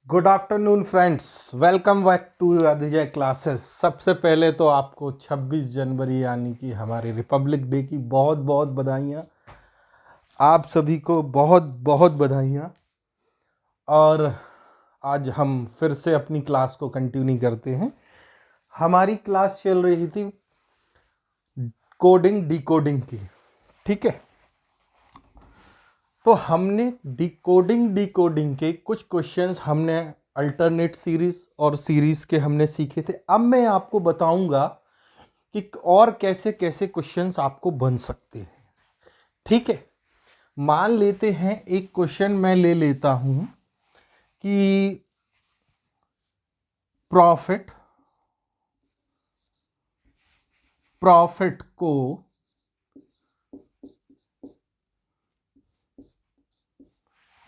Good afternoon friends, welcome back to Adijay classes. सबसे पहले तो आपको 26 जनवरी यानी कि हमारे रिपब्लिक डे की बहुत बहुत बधाइयाँ। आप सभी को बहुत बहुत बधाइयाँ। और आज हम फिर से अपनी क्लास को कंटिन्यू करते हैं। हमारी क्लास चल रही थी कोडिंग डिकोडिंग की, ठीक है। तो हमने डिकोडिंग के कुछ क्वेश्चंस हमने अल्टरनेट सीरीज और सीरीज के हमने सीखे थे। अब मैं आपको बताऊंगा कि और कैसे कैसे क्वेश्चंस आपको बन सकते हैं, ठीक है। मान लेते हैं एक क्वेश्चन मैं ले लेता हूं कि प्रॉफिट को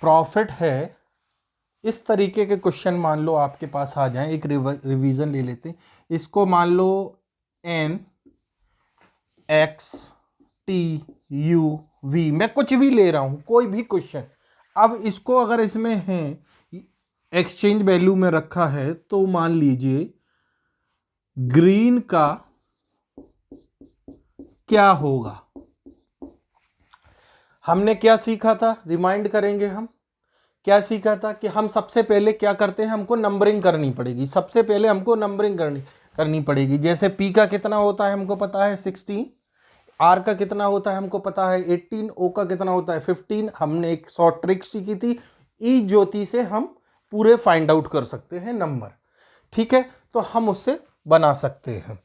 प्रॉफिट है, इस तरीके के क्वेश्चन मान लो आपके पास आ जाएं। एक रिवीजन ले लेते हैं। इसको मान लो N X T U V, मैं कुछ भी ले रहा हूं, कोई भी क्वेश्चन। अब इसको अगर इसमें है एक्सचेंज वैल्यू में रखा है तो मान लीजिए ग्रीन का क्या होगा। हमने क्या सीखा था, रिमाइंड करेंगे। हम क्या सीखा था कि हम सबसे पहले क्या करते हैं, हमको नंबरिंग करनी पड़ेगी। सबसे पहले हमको नंबरिंग करनी पड़ेगी। जैसे पी का कितना होता है हमको पता है 16, आर का कितना होता है हमको पता है 18, ओ का कितना होता है 15। हमने एक शॉर्ट ट्रिक सीखी थी, ई ज्योति से हम पूरे फाइंड आउट कर सकते हैं नंबर, ठीक है। तो हम उससे बना सकते हैं।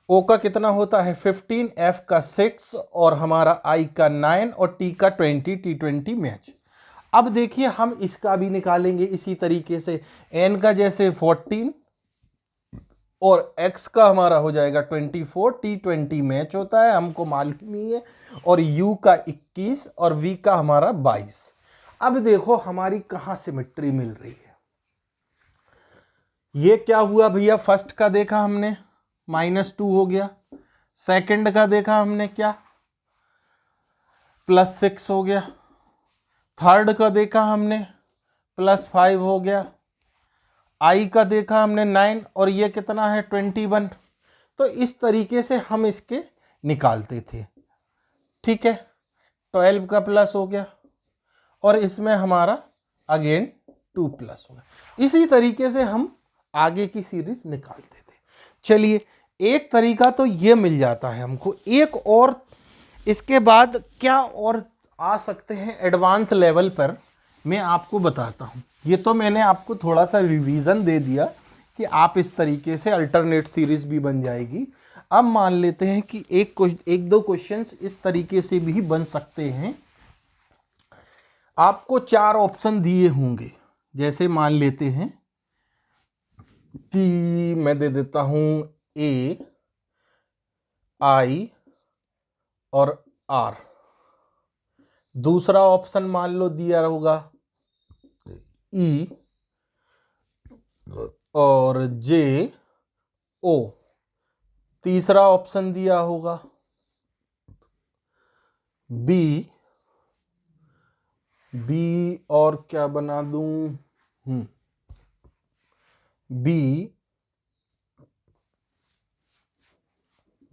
ओ का कितना होता है 15, एफ का 6 और हमारा आई का 9 और टी का 20, T20 मैच। अब देखिए हम इसका भी निकालेंगे इसी तरीके से। एन का जैसे 14 और x का हमारा हो जाएगा 24, T20 मैच होता है, हमको मालूम ही है। और u का 21 और v का हमारा 22। अब देखो हमारी कहां सिमेट्री मिल रही है। ये क्या हुआ भैया, फर्स्ट का देखा हमने -2 हो गया, सेकंड का देखा हमने क्या +6 हो गया, थर्ड का देखा हमने +5 हो गया, आई का देखा हमने 9 और ये कितना है 21। तो इस तरीके से हम इसके निकालते थे, ठीक है। 12 का प्लस हो गया और इसमें हमारा अगेन 2 प्लस हो गया। इसी तरीके से हम आगे की सीरीज निकालते थे। चलिए, एक तरीका तो ये मिल जाता है हमको। एक और इसके बाद क्या और आ सकते हैं एडवांस लेवल पर, मैं आपको बताता हूं। ये तो मैंने आपको थोड़ा सा रिवीजन दे दिया कि आप इस तरीके से अल्टरनेट सीरीज भी बन जाएगी। अब मान लेते हैं कि एक दो क्वेश्चंस इस तरीके से भी बन सकते हैं। आपको 4 ऑप्शन दिए होंगे। जैसे मान लेते हैं कि मैं दे देता हूं ए, आई और आर। दूसरा ऑप्शन मान लो दिया होगा ई और जे ओ। तीसरा ऑप्शन दिया होगा बी और क्या बना दूं, बी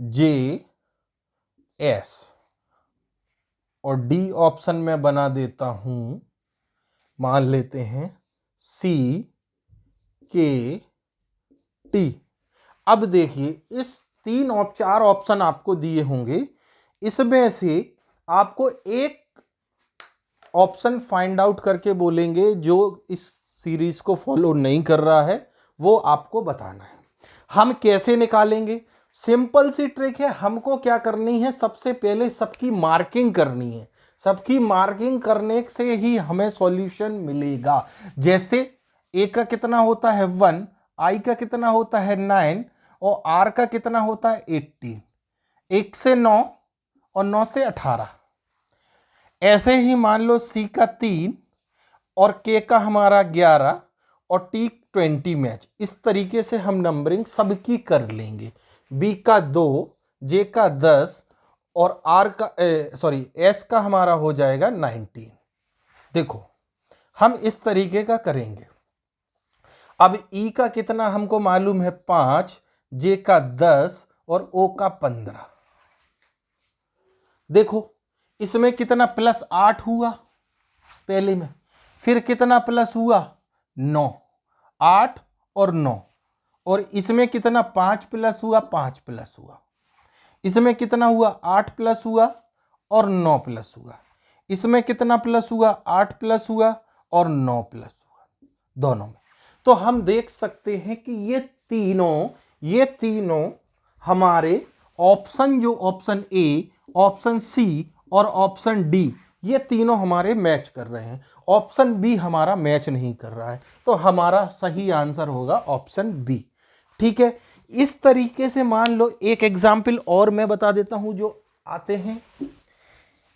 जे एस और डी ऑप्शन में बना देता हूं, मान लेते हैं सी के टी। अब देखिए इस 4 ऑप्शन आपको दिए होंगे, इसमें से आपको एक ऑप्शन फाइंड आउट करके बोलेंगे जो इस सीरीज को फॉलो नहीं कर रहा है, वो आपको बताना है। हम कैसे निकालेंगे, सिंपल सी ट्रिक है। हमको क्या करनी है, सबसे पहले सबकी मार्किंग करनी है। सबकी मार्किंग करने से ही हमें सॉल्यूशन मिलेगा। जैसे ए का कितना होता है 1, आई का कितना होता है 9 और आर का कितना होता है 18। 1 से 9 और 9 से 18। ऐसे ही मान लो सी का 3 और के का हमारा 11 और T20 मैच। इस तरीके से हम नंबरिंग सबकी कर लेंगे। बी का 2, जे का 10 और आर का एस का हमारा हो जाएगा 19। देखो हम इस तरीके का करेंगे। अब ई का कितना हमको मालूम है 5, जे का 10 और ओ का 15। देखो इसमें कितना +8 हुआ पहले में, फिर कितना प्लस हुआ 9, 8 और 9, और इसमें कितना 5 प्लस हुआ, 5 प्लस हुआ, इसमें कितना हुआ 8 प्लस हुआ और 9 प्लस हुआ, इसमें कितना प्लस हुआ 8 प्लस हुआ और 9 प्लस हुआ दोनों में। तो हम देख सकते हैं कि ये तीनों हमारे ऑप्शन, जो ऑप्शन ए, ऑप्शन सी और ऑप्शन डी, ये तीनों हमारे मैच कर रहे हैं। ऑप्शन बी हमारा मैच नहीं कर रहा है, तो हमारा सही आंसर होगा ऑप्शन बी। ठीक है, इस तरीके से मान लो एक एग्जाम्पल और मैं बता देता हूं जो आते हैं।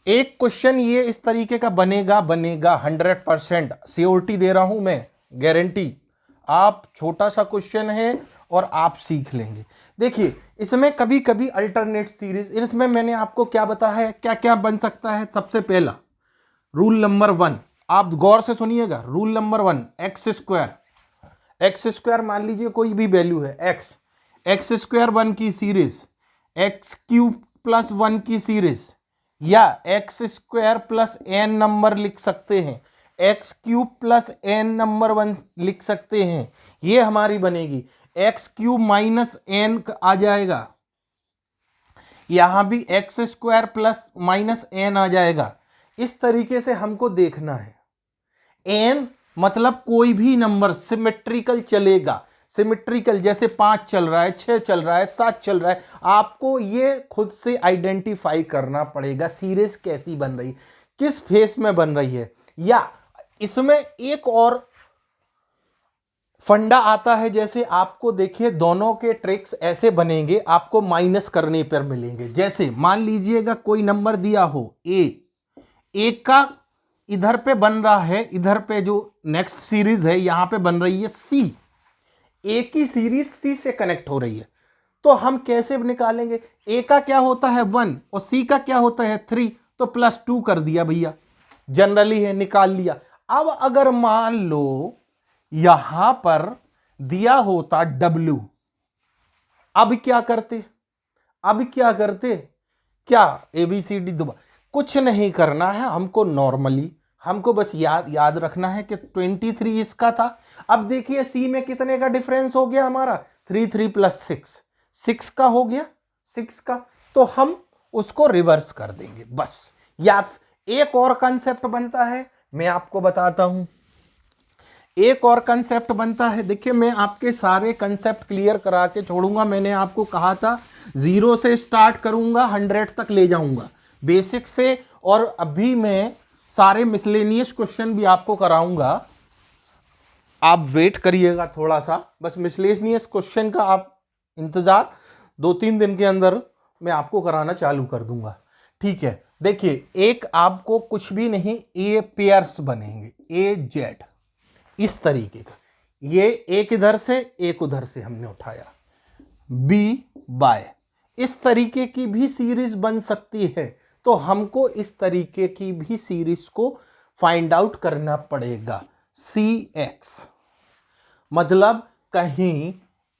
एक क्वेश्चन ये इस तरीके का बनेगा 100% श्योरिटी दे रहा हूं मैं, गारंटी। आप छोटा सा क्वेश्चन है और आप सीख लेंगे। देखिए इसमें कभी कभी अल्टरनेट सीरीज, इसमें मैंने आपको क्या बताया है, क्या क्या बन सकता है। सबसे पहला रूल नंबर 1, आप गौर से सुनिएगा। रूल नंबर 1, एक्स स्क्वायर मान लीजिए कोई भी वैल्यू है एक्स स्क्वायर 1 की सीरीज, एक्स क्यूब प्लस 1 की सीरीज, या X square plus N number लिख सकते हैं, X cube plus N number 1 लिख सकते हैं, ये हमारी बनेगी। एक्स क्यूब माइनस एन आ जाएगा, यहां भी X square plus minus N आ जाएगा। इस तरीके से हमको देखना है। एन मतलब कोई भी नंबर सिमेट्रिकल चलेगा, सिमेट्रिकल जैसे 5 चल रहा है, 6 चल रहा है, 7 चल रहा है। आपको ये खुद से आइडेंटिफाई करना पड़ेगा सीरीज कैसी बन रही है, किस फेस में बन रही है। या इसमें एक और फंडा आता है, जैसे आपको देखिए दोनों के ट्रिक्स ऐसे बनेंगे, आपको माइनस करने पर मिलेंगे। जैसे मान लीजिएगा कोई नंबर दिया हो ए का इधर पे बन रहा है, इधर पे जो नेक्स्ट सीरीज है यहां पे बन रही है सी, ए की सीरीज सी से कनेक्ट हो रही है। तो हम कैसे निकालेंगे, ए का क्या होता है 1 और सी का क्या होता है 3, तो +2 कर दिया भैया, जनरली है, निकाल लिया। अब अगर मान लो यहां पर दिया होता W, अब क्या करते, क्या ABCD दोबारा कुछ नहीं करना है हमको, नॉर्मली हमको बस याद रखना है कि 23 इसका था। अब देखिए सी में कितने का डिफरेंस हो गया हमारा, 3 प्लस 6 का हो गया, 6 का, तो हम उसको रिवर्स कर देंगे बस। या एक और कंसेप्ट बनता है, मैं आपको बताता हूं। एक और कंसेप्ट बनता है, देखिए मैं आपके सारे कंसेप्ट क्लियर करा के छोड़ूंगा। मैंने आपको कहा था 0 से स्टार्ट करूंगा, 100 तक ले जाऊंगा बेसिक से, और अभी मैं सारे मिसलेनियस क्वेश्चन भी आपको कराऊंगा। आप वेट करिएगा थोड़ा सा, बस मिसलेनियस क्वेश्चन का आप इंतजार, 2-3 दिन के अंदर मैं आपको कराना चालू कर दूंगा। ठीक है, देखिए एक आपको कुछ भी नहीं, ए पेयर्स बनेंगे, AZ इस तरीके का, ये एक इधर से एक उधर से हमने उठाया, B/, इस तरीके की भी सीरीज बन सकती है। तो हमको इस तरीके की भी सीरीज को फाइंड आउट करना पड़ेगा। CX मतलब कहीं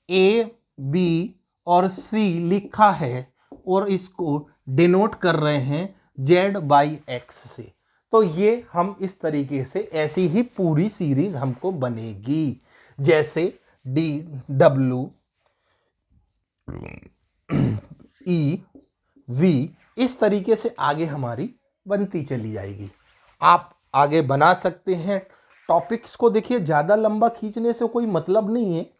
A, B और C लिखा है और इसको डिनोट कर रहे हैं Z/X से, तो ये हम इस तरीके से, ऐसी ही पूरी सीरीज हमको बनेगी। जैसे DW EV, इस तरीके से आगे हमारी बनती चली जाएगी। आप आगे बना सकते हैं टॉपिक्स को। देखिए ज़्यादा लंबा खींचने से कोई मतलब नहीं है,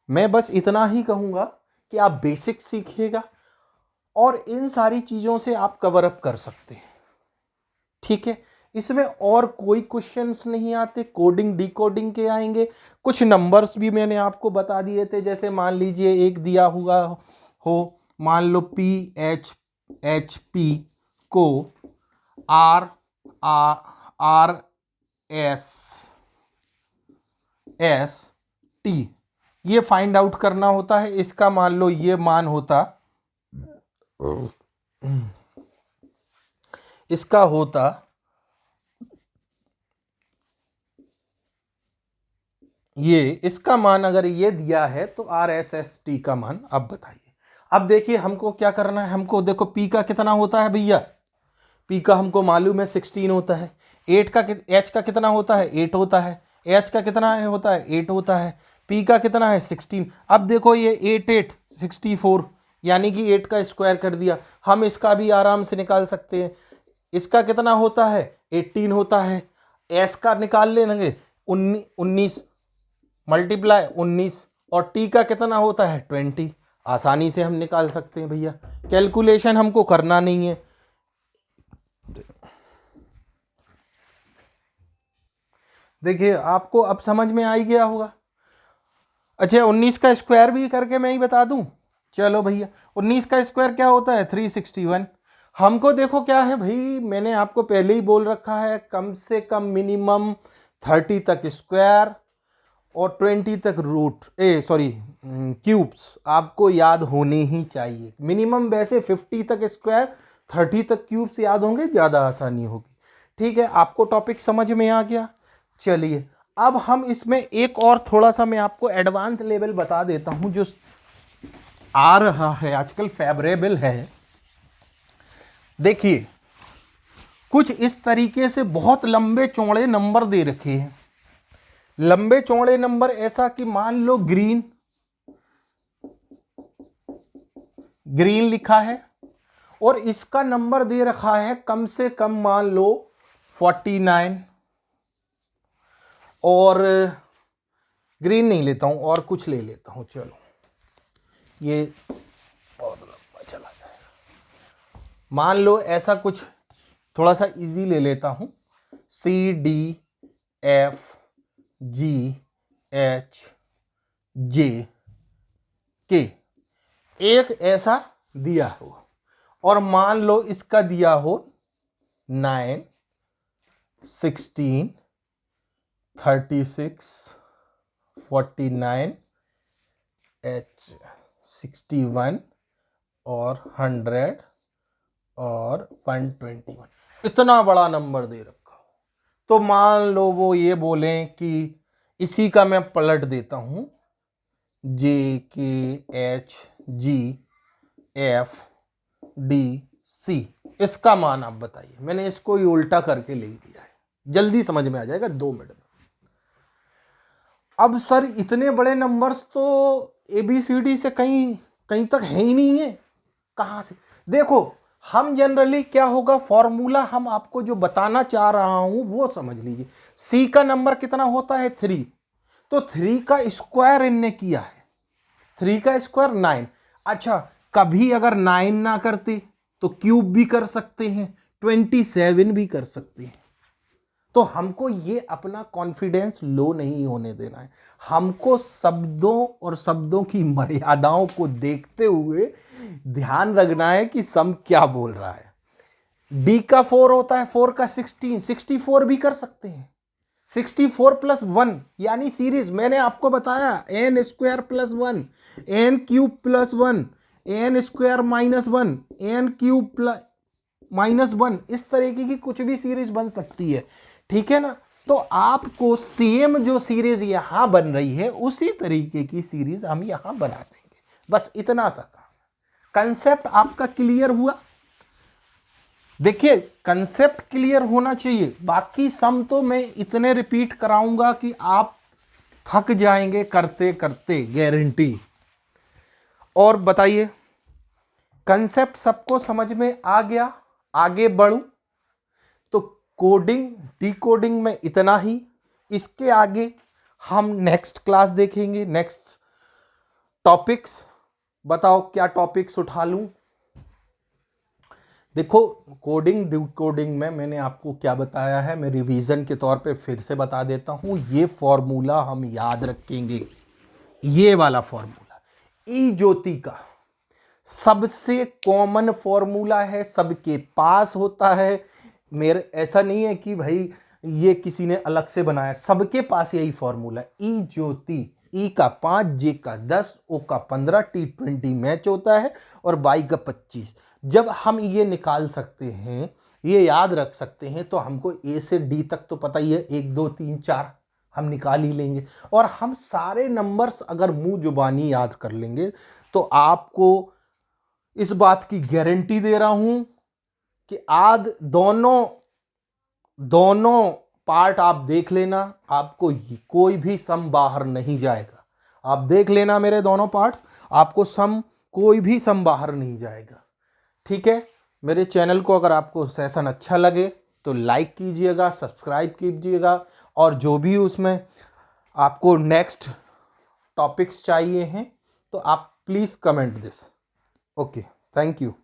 मैं बस इतना ही कहूँगा कि आप बेसिक सीखिएगा और इन सारी चीज़ों से आप कवर अप कर सकते हैं। ठीक है, इसमें और कोई क्वेश्चंस नहीं आते, कोडिंग डिकोडिंग के आएंगे। कुछ नंबर्स भी मैंने आपको बता दिए थे, जैसे मान लीजिए एक दिया हुआ हो, मान लो PHP को RST ये फाइंड आउट करना होता है। इसका मान लो ये मान होता, इसका होता ये इसका मान अगर ये दिया है तो आर एस एस टी का मान अब बताइए। अब देखिए हमको क्या करना है, हमको देखो पी का कितना होता है भैया, पी का हमको मालूम है 16 होता है। एच का कितना होता है 8 होता है। एच का कितना होता है 8 होता है। पी का कितना है 16। अब देखो ये 8 8 64 यानी कि 8 का स्क्वायर कर दिया। हम इसका भी आराम से निकाल सकते हैं। इसका कितना होता है 18 होता है। एस का निकाल लेंगे 19 मल्टीप्लाई 19 और टी का कितना होता है 20। आसानी से हम निकाल सकते हैं भैया, कैलकुलेशन हमको करना नहीं है। देखिए आपको अब समझ में आ ही गया होगा। अच्छा 19 का स्क्वायर भी करके मैं ही बता दूं, चलो भैया 19 का स्क्वायर क्या होता है 361। हमको देखो क्या है भाई, मैंने आपको पहले ही बोल रखा है कम से कम मिनिमम 30 तक स्क्वायर और 20 तक रूट क्यूब्स आपको याद होने ही चाहिए। मिनिमम वैसे 50 तक स्क्वायर 30 तक क्यूब्स याद होंगे, ज़्यादा आसानी होगी। ठीक है, आपको टॉपिक समझ में आ गया। चलिए अब हम इसमें एक और थोड़ा सा मैं आपको एडवांस लेवल बता देता हूं जो आ रहा है आजकल फेवरेबल है। देखिए कुछ इस तरीके से बहुत लंबे चौड़े नंबर दे रखे हैं। लंबे चौड़े नंबर ऐसा कि मान लो ग्रीन लिखा है और इसका नंबर दे रखा है कम से कम मान लो 49, और ग्रीन नहीं लेता हूं और कुछ ले लेता हूं, चलो ये बहुत लंबा चला जाएगा। मान लो ऐसा कुछ थोड़ा सा इजी ले लेता हूं, C D F G H J K, एक ऐसा दिया हो और मान लो इसका दिया हो 9 16 36 49 एच 61 और 100 और 121, इतना बड़ा नंबर दे रखा हो तो मान लो वो ये बोलें कि इसी का मैं पलट देता हूं, J K H G F D C, इसका मान आप बताइए। मैंने इसको ही उल्टा करके लिख दिया है, जल्दी समझ में आ जाएगा 2 मिनट में। अब सर इतने बड़े नंबर्स तो ABCD से कहीं कहीं तक है ही नहीं है, कहां से? देखो हम जनरली क्या होगा, फॉर्मूला हम आपको जो बताना चाह रहा हूं वो समझ लीजिए। सी का नंबर कितना होता है 3, तो 3 का स्क्वायर इनने किया है, 3 का स्क्वायर 9। अच्छा कभी अगर 9 ना करते तो क्यूब भी कर सकते हैं, 27 भी कर सकते हैं। तो हमको ये अपना कॉन्फिडेंस लो नहीं होने देना है। हमको शब्दों और शब्दों की मर्यादाओं को देखते हुए ध्यान रखना है कि सम क्या बोल रहा है। डी का 4 होता है, 4 का 16, 64 भी कर सकते हैं। 64 प्लस 1 यानी सीरीज, मैंने आपको बताया n square plus 1, n cube plus 1, n square minus 1, n cube plus minus 1, इस तरीके की कुछ भी सीरीज बन सकती है। ठीक है ना, तो आपको सेम जो सीरीज यहां बन रही है उसी तरीके की सीरीज हम यहां बना देंगे, बस इतना सा काम। कंसेप्ट आपका क्लियर हुआ? देखिए कंसेप्ट क्लियर होना चाहिए, बाकी सम तो मैं इतने रिपीट कराऊंगा कि आप थक जाएंगे करते करते, गारंटी। और बताइए कंसेप्ट सबको समझ में आ गया? आगे बढ़ूं तो कोडिंग डिकोडिंग में इतना ही, इसके आगे हम नेक्स्ट क्लास देखेंगे, नेक्स्ट टॉपिक्स। बताओ क्या टॉपिक्स उठा लूं? देखो कोडिंग डिकोडिंग में मैंने आपको क्या बताया है, मैं रिवीजन के तौर पे फिर से बता देता हूं। ये फॉर्मूला हम याद रखेंगे, ये वाला फॉर्मूला ई ज्योति का सबसे कॉमन फॉर्मूला है, सबके पास होता है। मेरे ऐसा नहीं है कि भाई ये किसी ने अलग से बनाया, सबके पास यही फॉर्मूला। ई ज्योति, ई का 5, जे का 10, ओ का 15, T20 मैच होता है और बाई का 25। जब हम ये निकाल सकते हैं, ये याद रख सकते हैं, तो हमको ए से डी तक तो पता ही है, 1 2 3 4 हम निकाल ही लेंगे। और हम सारे नंबर्स अगर मुंह जुबानी याद कर लेंगे तो आपको इस बात की गारंटी दे रहा हूं कि आज दोनों पार्ट आप देख लेना, आपको कोई भी सम बाहर नहीं जाएगा। आप देख लेना मेरे दोनों पार्ट्स, आपको कोई भी सम बाहर नहीं जाएगा। ठीक है, मेरे चैनल को अगर आपको सेशन अच्छा लगे तो लाइक कीजिएगा, सब्सक्राइब कीजिएगा, और जो भी उसमें आपको नेक्स्ट टॉपिक्स चाहिए हैं तो आप please comment this. Okay, thank you.